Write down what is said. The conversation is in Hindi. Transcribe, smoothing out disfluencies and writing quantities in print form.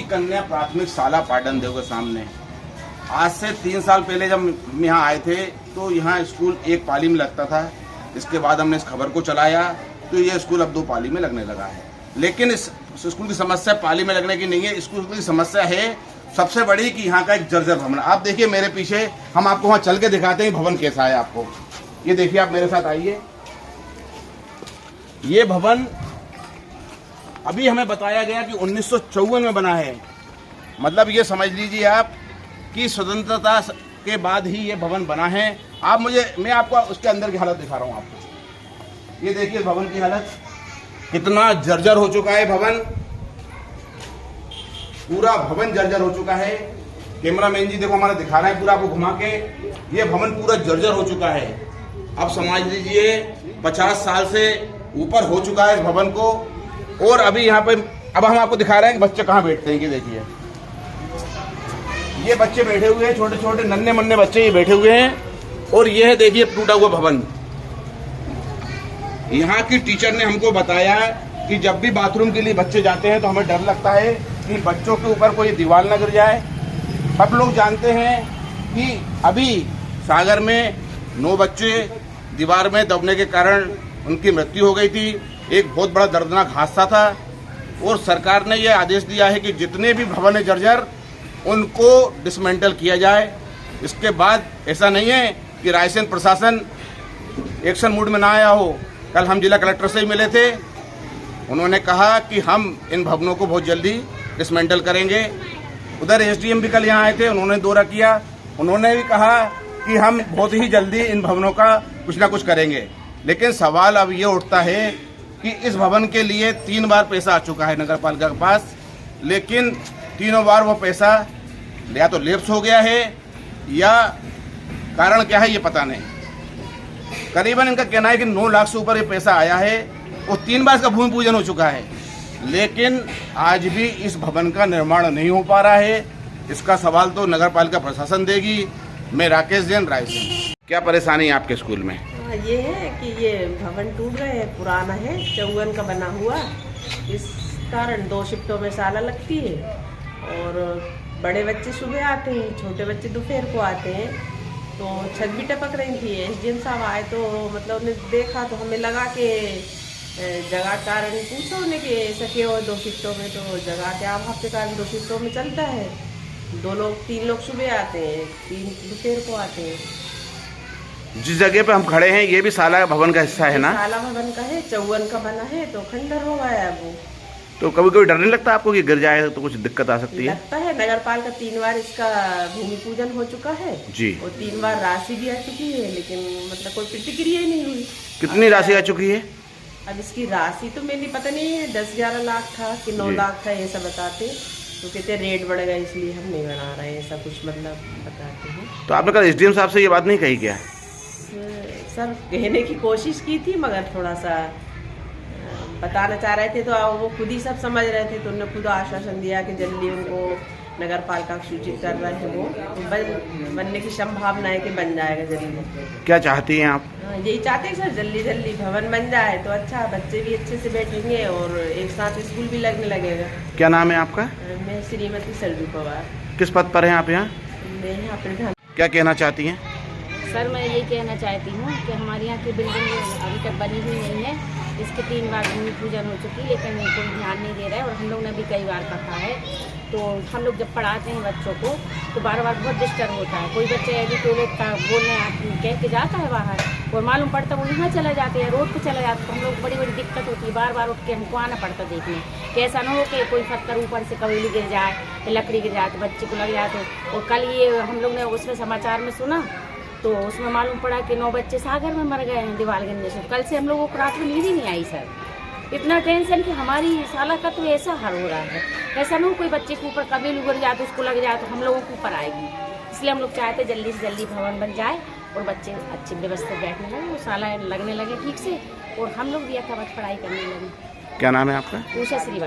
कन्या प्राथमिक शाला पाटन देव के सामने। आज से 3 साल पहले जब हम यहाँ आए थे तो यहाँ स्कूल एक पाली में लगता था। इसके बाद हमने इस खबर को चलाया तो ये स्कूल अब 2 पाली में लगने लगा है। लेकिन इस स्कूल की समस्या पाली में लगने की नहीं है। स्कूल की समस्या है सबसे बड़ी कि यहाँ का एक जर्जर भवन। आप देखिए मेरे पीछे, हम आपको वहाँ चल के दिखाते हैं भवन कैसा है आपको। ये देखिए, आप मेरे साथ आइए। ये भवन अभी हमें बताया गया कि 1954 में बना है। मतलब ये समझ लीजिए आप कि स्वतंत्रता के बाद ही ये भवन बना है। मैं आपको उसके अंदर की हालत दिखा रहा हूँ आपको। ये देखिए भवन की हालत, कितना जर्जर हो चुका है भवन। पूरा भवन जर्जर हो चुका है। कैमरामैन जी देखो हमारा दिखा रहे हैं पूरा आपको घुमा के। ये भवन पूरा जर्जर हो चुका है। अब समझ लीजिए 50 साल से ऊपर हो चुका है इस भवन को। और अभी यहाँ पे अब हम आपको दिखा रहे हैं कि बच्चे कहाँ बैठते हैं। ये देखिए, ये बच्चे बैठे हुए हैं, छोटे छोटे नन्हे मुन्ने बच्चे ये बैठे हुए हैं। और ये है देखिए टूटा हुआ भवन। यहाँ की टीचर ने हमको बताया कि जब भी बाथरूम के लिए बच्चे जाते हैं तो हमें डर लगता है कि बच्चों के ऊपर कोई दीवार न गिर जाए। सब लोग जानते हैं कि अभी सागर में 9 बच्चे दीवार में दबने के कारण उनकी मृत्यु हो गई थी। एक बहुत बड़ा दर्दनाक हादसा था। और सरकार ने यह आदेश दिया है कि जितने भी भवन है जर्जर उनको डिसमेंटल किया जाए। इसके बाद ऐसा नहीं है कि रायसेन प्रशासन एक्शन मूड में ना आया हो। कल हम जिला कलेक्टर से ही मिले थे। उन्होंने कहा कि हम इन भवनों को बहुत जल्दी डिसमेंटल करेंगे। उधर एसडीएम भी कल यहाँ आए थे, उन्होंने दौरा किया। उन्होंने भी कहा कि हम बहुत ही जल्दी इन भवनों का कुछ ना कुछ करेंगे। लेकिन सवाल अब ये उठता है कि इस भवन के लिए 3 बार पैसा आ चुका है नगर पालिका के पास, लेकिन तीनों बार वो पैसा या तो लैप्स हो गया है या कारण क्या है ये पता नहीं। करीबन इनका कहना है कि 9 लाख से ऊपर ये पैसा आया है और 3 बार इसका भूमि पूजन हो चुका है। लेकिन आज भी इस भवन का निर्माण नहीं हो पा रहा है। इसका सवाल तो नगर पालिका प्रशासन देगी। मैं राकेश जैन, रायसेन। क्या परेशानी है आपके स्कूल में? ये है कि ये भवन टूट गए है, पुराना है, चौवन का बना हुआ। इस कारण 2 शिफ्टों में शाला लगती है और बड़े बच्चे सुबह आते हैं, छोटे बच्चे दोपहर को आते हैं। तो छत भी टपक रही थी। एसडीएम साहब आए तो मतलब उन्हें देखा तो हमें लगा कि जगह कारण पूछा उन्हें कि ऐसा क्यों हो 2 शिफ्टों में। तो जगह के अभाव के कारण 2 शिफ्टों में चलता है। 3 लोग सुबह आते हैं, 3 दोपहर को आते हैं। जिस जगह पे हम खड़े हैं ये भी शाला भवन का हिस्सा है ना? शाला भवन का है, चौवन का बना है तो खंडर हो गया है वो। तो कभी कभी डर नहीं लगता आपको कि गिर जाए तो कुछ दिक्कत आ सकती है? लगता है। नगर पालिका 3 बार इसका भूमि पूजन हो चुका है जी। और 3 बार राशि भी आ चुकी है, लेकिन मतलब कोई प्रतिक्रिया ही नहीं हुई। कितनी राशि आ चुकी है? अब इसकी राशि तो मेरी पता नहीं है, 10-11 लाख था कि 9 लाख था, ऐसा बताते। तो कहते रेट बढ़ गया इसलिए हम नहीं बना रहे हैं, ऐसा कुछ मतलब बताते हैं। तो आपने कल एसडीएम साहब से ये बात नहीं कही क्या? सर कहने की कोशिश की थी मगर थोड़ा सा बताना चाह रहे थे तो वो खुद ही सब समझ रहे थे। तो उन्होंने खुद आश्वासन दिया कि जल्दी उनको नगर पालिका सूचित कर रहे हैं। वो तो बनने की संभावना है कि बन जाएगा जल्दी। क्या चाहती हैं आप? यही चाहते हैं सर, जल्दी जल्दी भवन बन जाए तो अच्छा, बच्चे भी अच्छे से बैठेंगे और एक साथ स्कूल भी लगने लगेगा। क्या नाम है आपका? मैं श्रीमती सरजू पवार। किस पद पर हैं आप यहाँ? मैं यहाँ प्रधान। क्या कहना चाहती हैं? सर मैं यही कहना चाहती हूँ कि हमारे यहाँ की बिल्डिंग अभी तक बनी हुई नहीं है। इसके 3 बार भूमि पूजन हो चुकी है, लेकिन कोई ध्यान नहीं दे रहा है। और हम लोग ने भी कई बार कहा है। तो हम लोग जब पढ़ाते हैं बच्चों को तो बार बार बहुत डिस्टर्ब होता है। कोई बच्चा यदि टॉयलेट का बोलने कह के जाता है बाहर और मालूम पड़ता वो यहाँ चला जाते हैं, रोड पे चला जाता है, तो हम लोग बड़ी बड़ी दिक्कत होती है। बार बार उठ के हमको आना पड़ता देखने कि ऐसा ना हो कि कोई पत्थर ऊपर से कवेली गिर जाए या लकड़ी गिर जाए तो बच्चे को लग जाए। और कल ये हम लोग ने उसमें समाचार में सुना तो उसमें मालूम पड़ा कि 9 बच्चे सागर में मर गए हैं दीवार गिरने से। कल से हम लोगों को रात में नींद ही नहीं आई सर। इतना टेंशन कि हमारी शाला का तो ऐसा हाल हो रहा है। ऐसा ना हो कोई बच्चे के ऊपर कभी उगर जाए तो उसको लग जाए तो हम लोगों के ऊपर आएगी। इसलिए हम लोग चाहते जल्दी से जल्दी भवन बन जाए और बच्चे अच्छे व्यवस्थित बैठने लगे, वो शाला लगने लगे ठीक से और हम लोग भी यथावत पढ़ाई करने लगे। क्या नाम है आपका? उषा श्रीवास्तव।